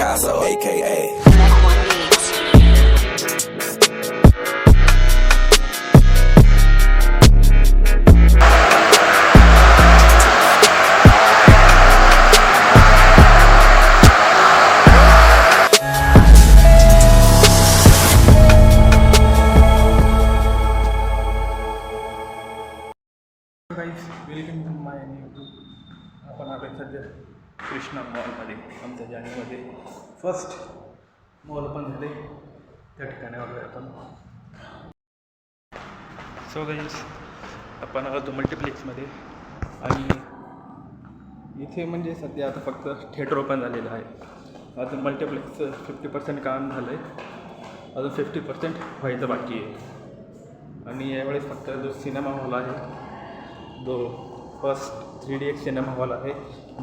Picasso, aka. Guys welcome to my YouTube. आपण आलो सध्या कृष्णा मॉलमध्ये. आमच्या जानेमध्ये फर्स्ट मॉल ओपन झाले, त्या ठिकाणी आलो आपण. सो गाईज आपण आलो मल्टिप्लेक्समध्ये आणि इथे म्हणजे सध्या आता फक्त थिएटर ओपन झालेलं आहे. अजून मल्टिप्लेक्सचं 50% काम झालं आहे, अजून 50% व्हायचं बाकी आहे. आणि यावेळेस फक्त जो सिनेमा हॉल आहे, जो फर्स्ट 3DX सिनेमा हॉल आहे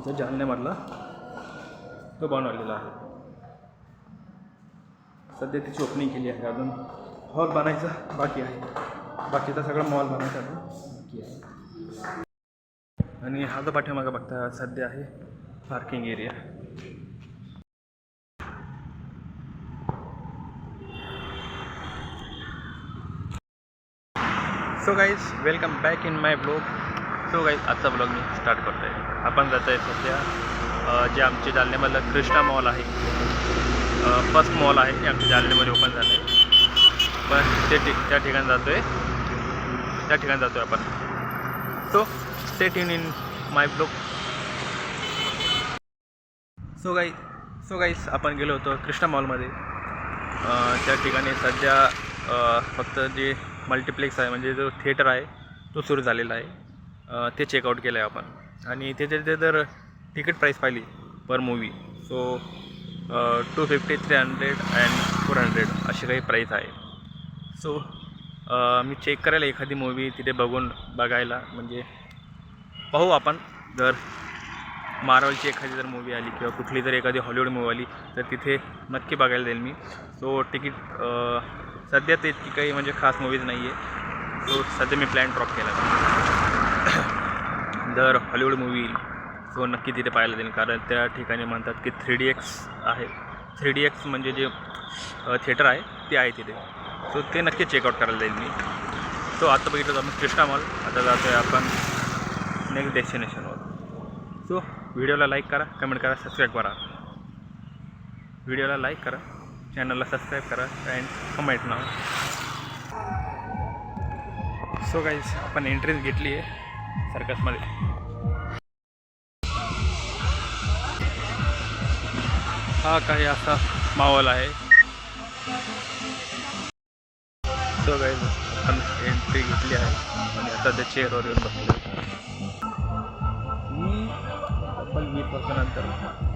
जो जालन्यामधला, तो बनवलेला आहे. सध्या त्याची ओपनिंग केली आहे. अजून हॉल बनायचा बाकी आहे, बाकीचा सगळा मॉल बनायचा बाकी आहे. आणि हा जो पाठीमागं बघता सध्या आहे parking area. So guys welcome back in my blog. So guys आजचा ब्लॉग मी स्टार्ट करतो आहे. आपण जातो आहे सध्या जे आमचे जालन्यामधलं कृष्णा मॉल आहे, फर्स्ट मॉल आहे ते आमच्या जालन्यामध्ये ओपन झालं आहे. पण त्या ठिकाणी जातो आहे आपण. So stay tune in my blog. So guys आपण गेलो होतो कृष्णा मॉलमध्ये. त्या ठिकाणी सध्या फक्त जे मल्टिप्लेक्स आहे म्हणजे जो थिएटर आहे तो सुरू झालेला आहे, ते चेकआउट केलं आहे आपण. आणि त्याच्यात जर तिकीट प्राईस पाहिली पर मूवी, सो 250, 300 अँड 400 अशी काही प्राईस आहे. सो मी चेक करायला एखादी मूवी तिथे बघायला म्हणजे पाहू आपण. जर मार्वलची एखादी जर मूवी आली किंवा कुठली जर एखादी हॉलिवूड मूवी आली तर तिथे नक्की बघायला जाईल मी. सो तिकीट सध्या तर इतकी काही म्हणजे खास मूवीज नाही आहे. सो सध्या मी प्लॅन ड्रॉप केला. जर हॉलिवूड मूवी येईल सो नक्की तिथे पाहायला जाईल, कारण त्या ठिकाणी म्हणतात की 3DX आहे. 3DX म्हणजे जे थिएटर आहे ते आहे तिथे. सो ते नक्की चेकआउट करायला जाईल मी. सो आता बघितलं तर आपण कृष्णा मॉल. आता जातो आहे आपण नेक्स्ट डेस्टिनेशनवर. सो व्हिडिओला लाईक करा, कमेंट करा, सबस्क्राईब करा. व्हिडिओला लाईक करा, चॅनलला सबस्क्राईब करा and comment now. So guys आपण एंट्रीज घेतली आहे सर्कसमध्ये. हा काही असा माहोल आहे. सो गाईज आपण एंट्री घेतली आहे आणि आता त्या चेअरवर येऊन बसलो. मी आपण 20 वर्षानंतर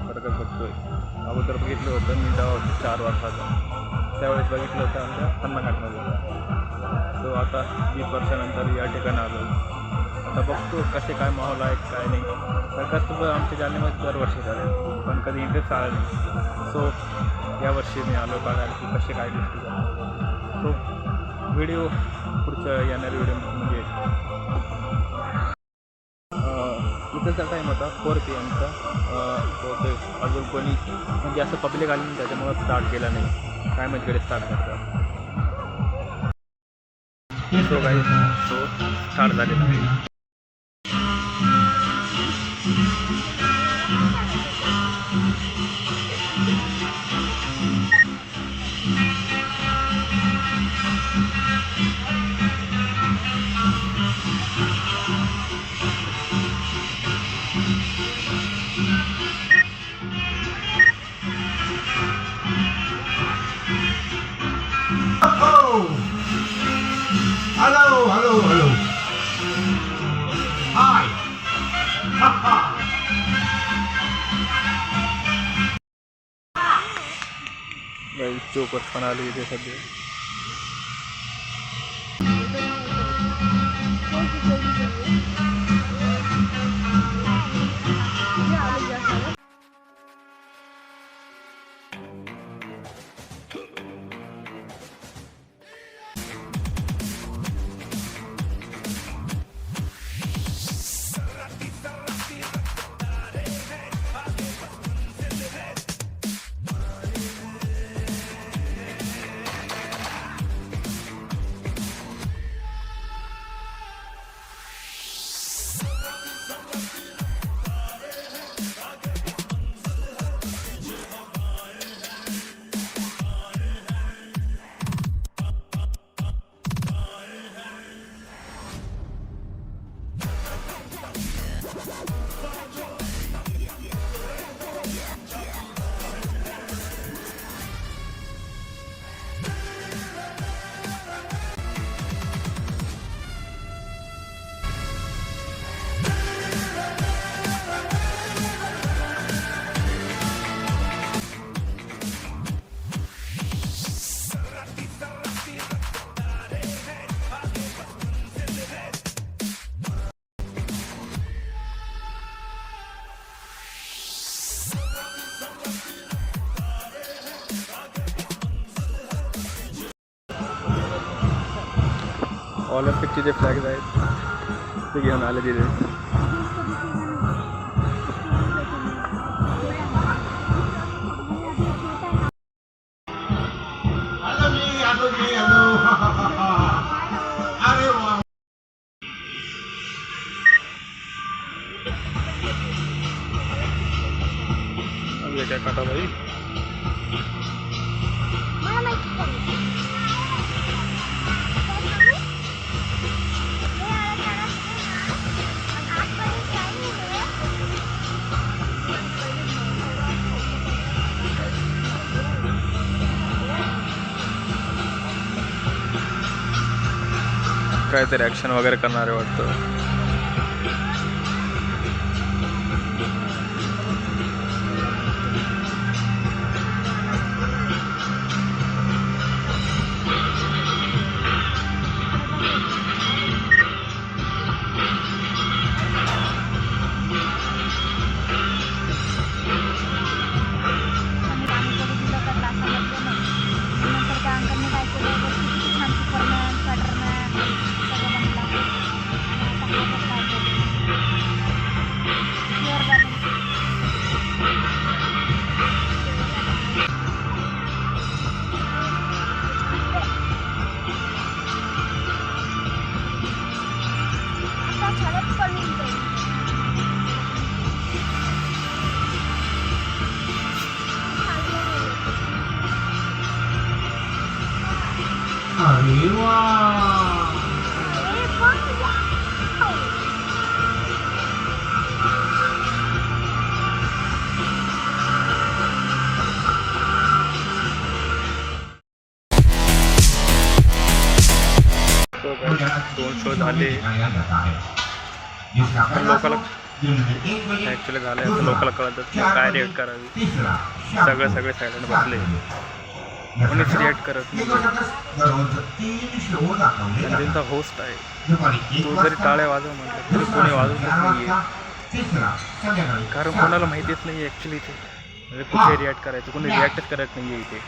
सर्कस बघतो आहे. अगोदर बघितलं होतं मी जेव्हा होतं 4 वर्षाचं, त्यावेळेस बघितलं होतं आमच्या अन्नघाटमध्ये. सो आता 20 वर्षानंतर या ठिकाणी आलो. आता बघतो कसे काय माहोल आहे काय नाही. सर्कस तर आमच्या जालन्यामध्ये दरवर्षी झाले, पण कधी इंटरेस्ट आला नाही. सो यावर्षी मी आलो बघायला की कसे काय गोष्टी झाले. सो व्हिडिओ पुढच्या येणाऱ्या व्हिडिओ म्हणजे इथंचा टाईम होता 4 PM. ते अजून कोणी म्हणजे असं पब्लिक आली नाही, त्याच्यामुळं स्टार्ट केला नाही. काय माहिती कडे स्टार्ट करतात. सो गाईज सो स्टार्ट झालेला आहे. Hello. Hi. चोकट पण आली इथे सध्या. ऑलिम्पिकचे जे फ्लॅग्स आहेत ते घेऊन आले तिथे. ये क्या काटा भाई. काहीतरी ॲक्शन वगैरे करणारे वाटतं. अरे वाह दोन शो झाले. लोकाला ॲक्च्युली झाले असं लोकाला कळतं काय रिॲक्ट करावी. सगळे सायलेंट बसले, कोणीच रिॲक्ट करत नाही. त्यांचा होस्ट आहे, तो जरी टाळ्या वाजव म्हटलं तरी कोणी वाजवतच नाही आहे. कारण कोणाला माहितीच नाही ॲक्च्युली ते म्हणजे कुठे रिॲक्ट करायचं, कोणी रिॲक्टच करत नाही आहे इथे.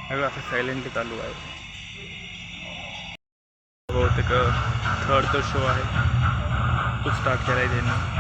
सगळं असं सायलेंटली चालू आहे. बहुतेक थर्ड जो शो आहे तो स्टार्ट केला आहे त्यांनी.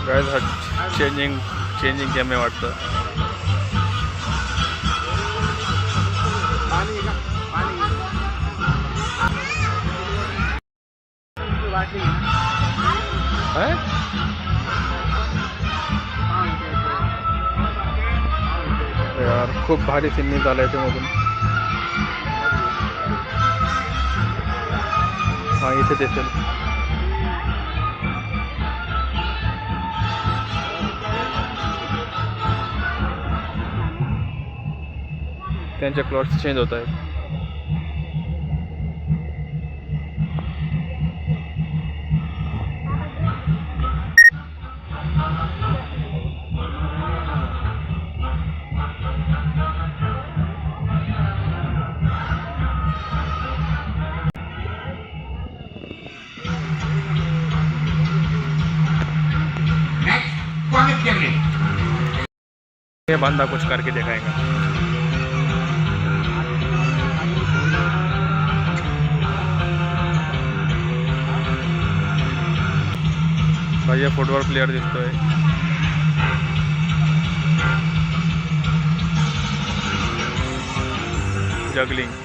गाइस हा चेंजिंग गेम आहे वाटतं. यार खूप भारी सिन्नी झालं याच्यामधून. हा इथे दिसेल. त्यांचे क्लॉथ्स चेंज होत आहेत. ये बंदा कुछ करके दिखाएगा. भाई फुटबॉल प्लेयर दिसतोय. जगलिंग.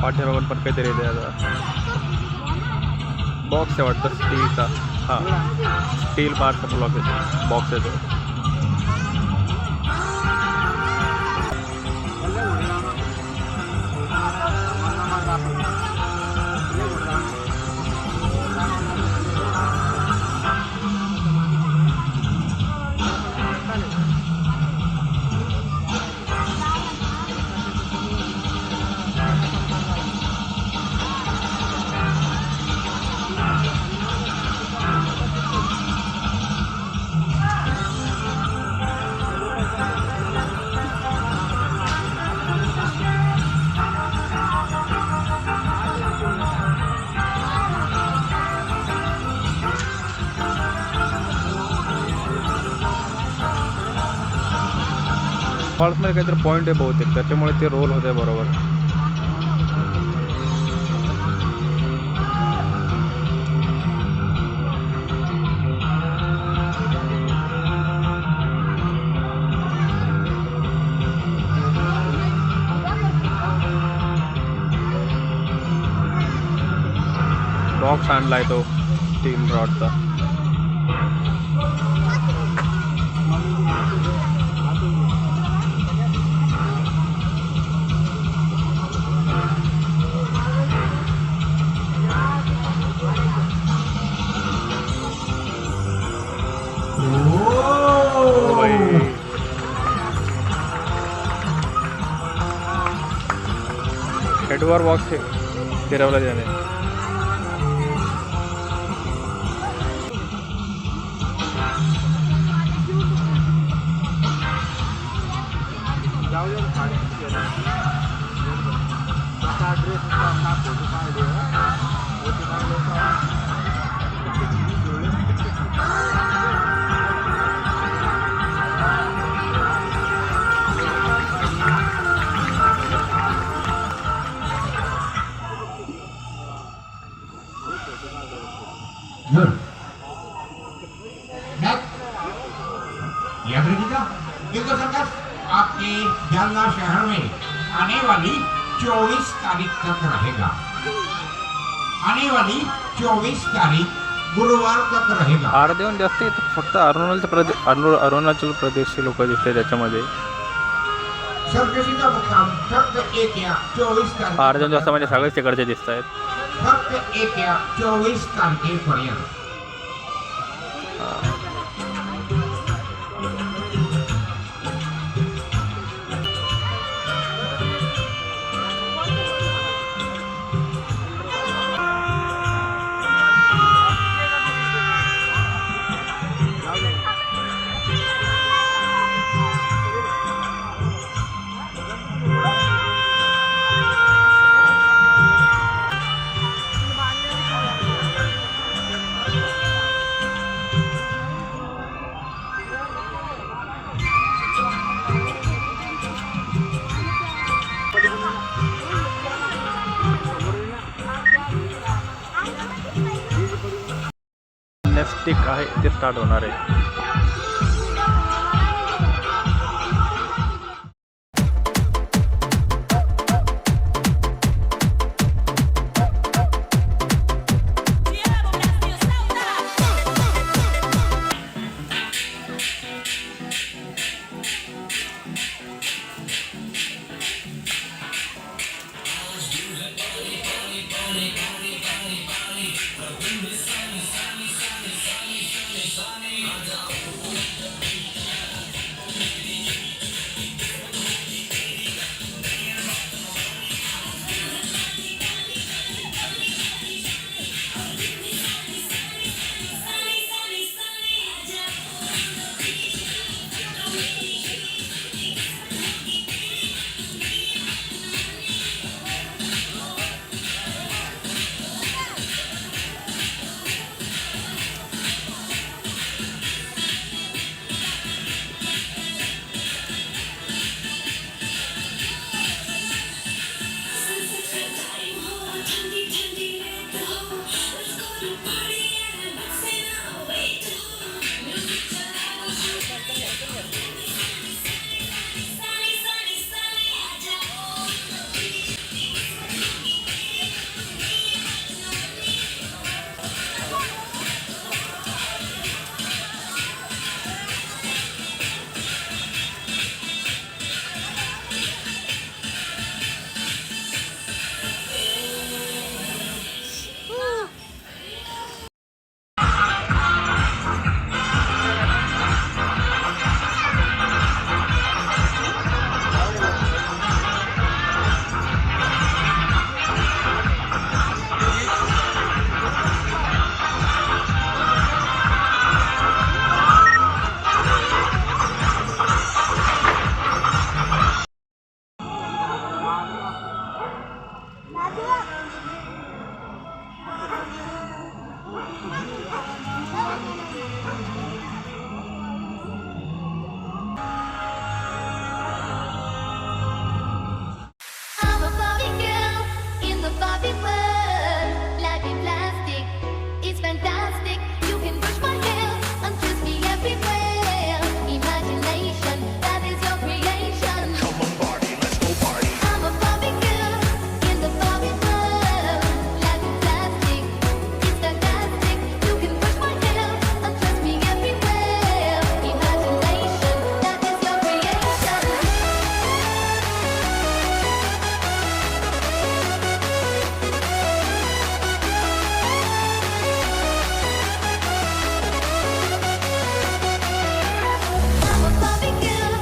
पाठीमागून पण काहीतरी येते आता. बॉक्स आहे वाटतं स्टीलचा. हां स्टील बारचा बॉक्स आहे तो. फॉल्समध्ये काहीतरी पॉईंट आहे बहुतेक, त्याच्यामुळे ते रोल होते बरोबर. बॉक्स आणलाय तो स्टील रॉडचा. हेडवर बॉक्स फिरवला त्याने. आपके जालना शहर में आने वाली 24 तारीख तक रहेगा. आने वाली 24 तारीख गुरुवार तक रहेगा. अर्ध्याहून जास्त फक्त अरुणाचल प्रदेशचे लोक दिसते त्याच्यामध्ये. सरकशीचा मुक्काम फक्त 1 या 24 तारीख. अर्ध्याहून जास्त म्हणजे सगळेच तिकडचे दिसत आहेत. फक्त 1 या 24 तारखेपर्यंत. मॅजेस्टिक आहे ते स्टार्ट होणार आहे. I'm a Barbie girl in the Barbie world. Life in plastic, it's fantastic. You can brush my hair and twist me everywhere. Imagination, that is your creation. Come on, Barbie, let's go party. I'm a Barbie girl in the Barbie world. Life in plastic, it's fantastic. You can brush my hair and twist me everywhere. Imagination, that is your creation. I'm a Barbie girl.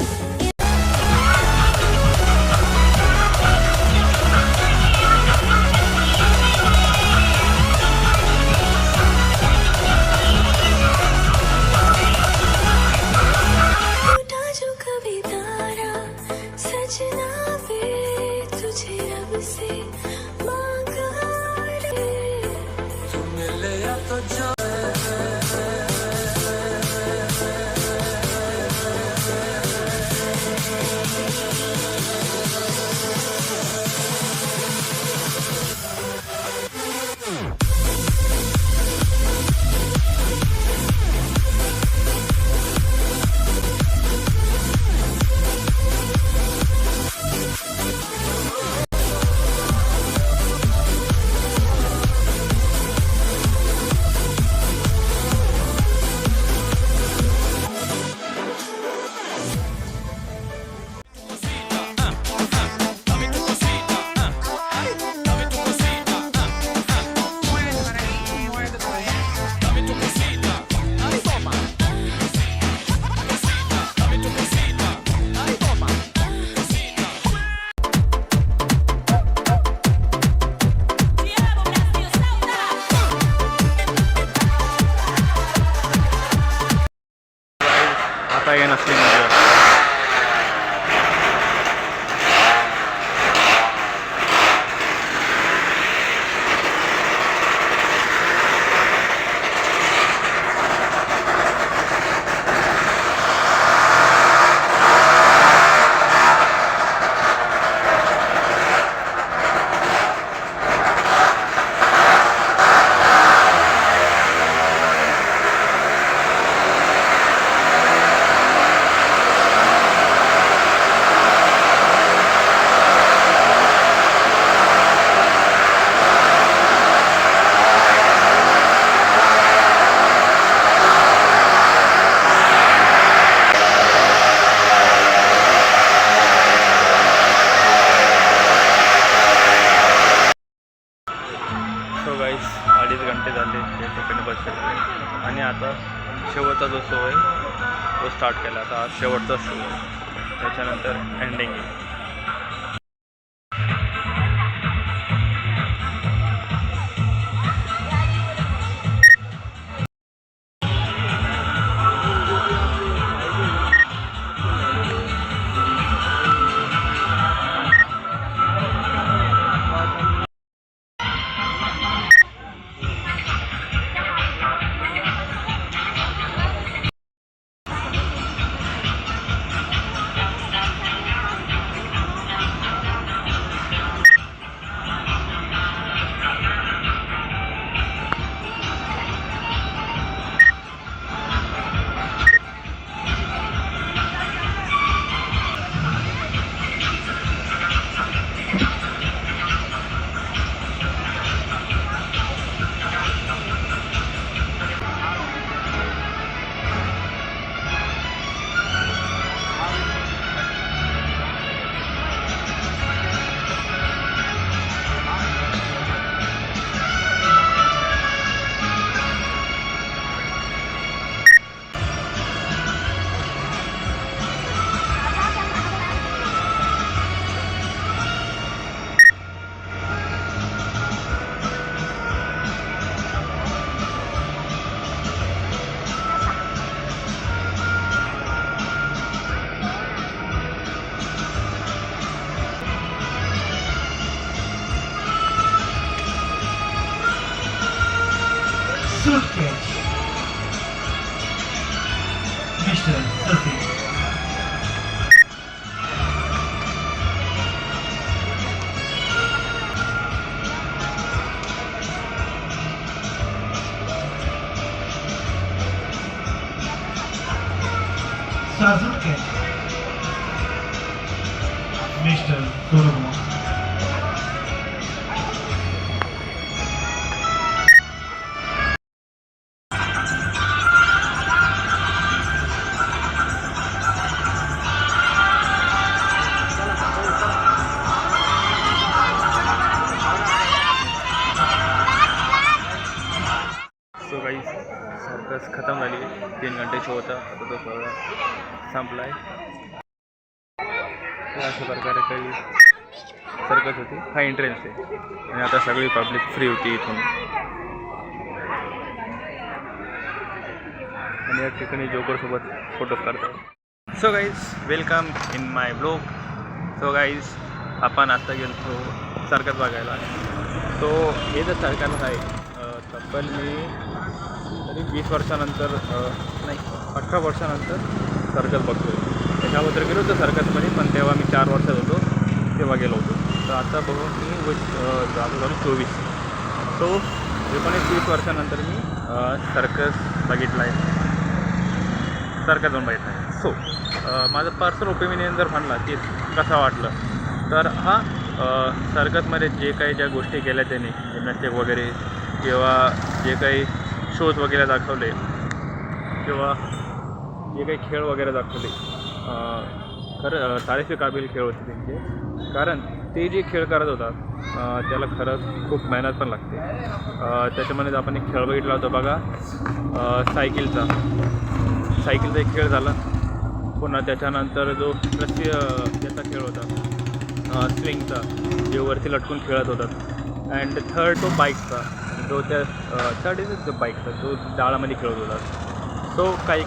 लौटा जो कभी तारा सजना वे तुझे रब से मांगा रे आता ये नसली मजा. शो स्टार्ट केला. आता शेवटचा शो त्याच्यानंतर एंडिंग आहे. Suitcase. Mr. Sufi. Suitcase. Mr. Solomon. So काही सर्कस खतम झाली. 3 घंटे शो होता. आता तो सगळा संपला आहे. अशा प्रकारे काही सर्कस होती. हा एंट्रन्स आहे आणि आता सगळी पब्लिक फ्री होती इथून. आणि या ठिकाणी जोकरसोबत फोटोज काढतात. So guys welcome in my blog. So guys आपण आता गेलो सर्कस बघायला. तो हे जर सर्कस आहे तब्बल मी तरी 20 वर्षानंतर नाही 18 वर्षानंतर सर्कस बघतो आहे. त्याच्याबद्दल गेलो होतो सर्कसमध्ये, पण तेव्हा मी 4 वर्षात होतो तेव्हा गेलो होतो. तर आता बघून मी झालो 24. सो 19-20 वर्षानंतर मी सर्कस बघितला आहे. सर्कस जाऊन बघितला आहे. सो माझं पर्सनल ओपिनियन जर म्हणला की कसा वाटलं तर हा सर्कसमध्ये जे काही ज्या गोष्टी केल्या त्यांनी जिमनॅस्टिक वगैरे किंवा जे काही शोज वगैरे दाखवले किंवा जे काही खेळ वगैरे दाखवले खरं तारीफे काबिल खेळ होते त्यांचे. कारण ते जे खेळ करत होतात त्याला खरंच खूप मेहनत पण लागते. त्याच्यामध्ये आपण एक खेळ बघितला होता बघा, सायकलचा एक खेळ झाला. पुन्हा त्याच्यानंतर जो रस्सी याचा खेळ होता स्विंगचा, जे वरती लटकून खेळत होतात. अँड थर्ड तो बाईकचा, जो त्या थर्ड इज जो बाईकचा जो जाळामध्ये खेळत होतात. सो काही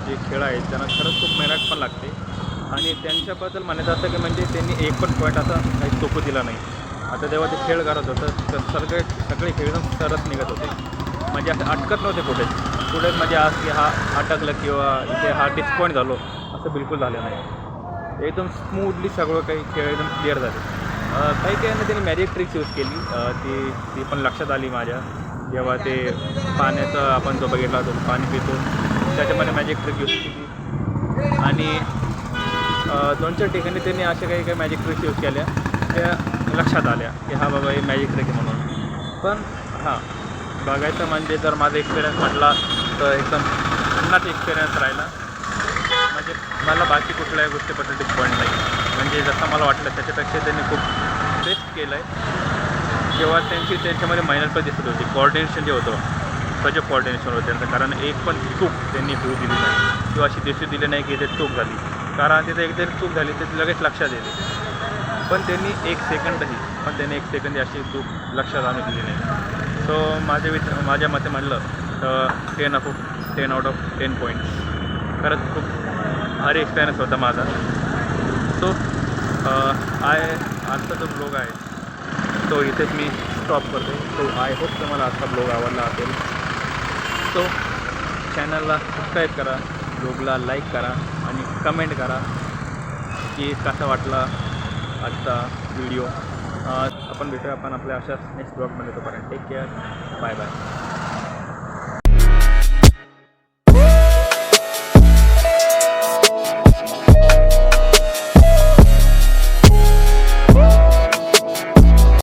जे खेळ आहेत त्यांना खरंच खूप मेहनत पण लागते. आणि त्यांच्याबद्दल म्हणायचं असं की म्हणजे त्यांनी एक पण पॉईंट असा काही चुकू दिला नाही. आता जेव्हा ते खेळ करत होतं तर सगळे खेळ एकदम सरस निघत होते. म्हणजे असं अटकत नव्हते कुठे म्हणजे आज की हा अटकलं किंवा इथे हा डिस्पॉईंट झालो असं बिलकुल झालं नाही. एकदम स्मूथली सगळं काही खेळ एकदम क्लिअर झाले. काही त्यांनी मॅजिक ट्रिक्स यूज केली. ती पण लक्षात आली माझ्या जेव्हा ते पाण्याचं आपण जो बघितला तो पाणी पितो त्याच्यामध्ये मॅजिक ट्रिक यूज केली. आणि 2-4 ठिकाणी त्यांनी अशा काही मॅजिक ट्रिक्स यूज केल्या त्या लक्षात आल्या की हा बाबा हे मॅजिक ट्रिक आहे म्हणून. पण हां बघायचं म्हणजे जर माझा एक्सपिरियन्स म्हटला तर एकदम पुन्हाच एक्सपिरियन्स राहिला. म्हणजे मला बाकी कुठल्याही गोष्टीबद्दल डिस्पॉईंट नाही. म्हणजे जसं मला वाटलं त्याच्यापेक्षा त्यांनी खूप बेस्ट केलं आहे. जेव्हा त्यांच्यामध्ये मेहनत पण दिसत होती. कोऑर्डिनेशन जे होतं स्वतःचे कोऑर्डिनेशन होते त्यांचं, कारण एक पण चूक त्यांनी होऊ दिली नाही किंवा अशी दिसू दिली नाही की ते चूक झाली, कारण तिथे एक जरी चूक झाली तर लगेच लक्षात येते, पण त्यांनी एक सेकंड अशी चूक लक्षात आणून दिली नाही. सो माझ्या मते म्हणलं तर 10 आउट ऑफ 10 पॉईंट्स. खरंच खूप भारी एक्सपिरियन्स होता माझा. सो आजचा जो ब्लॉग आहे तो इथेच मी स्टॉप करते. सो आय होप तुम्हाला आजचा ब्लॉग आवडला असेल. सो चॅनलला सबस्क्राईब करा, ब्लॉगला लाईक करा आणि कमेंट करा की कसा वाटला आजचा व्हिडिओ. आपण भेटूया आपण आपल्या अशाच नेक्स्ट ब्लॉगमध्ये. तोपर्यंत टेक केअर, बाय बाय.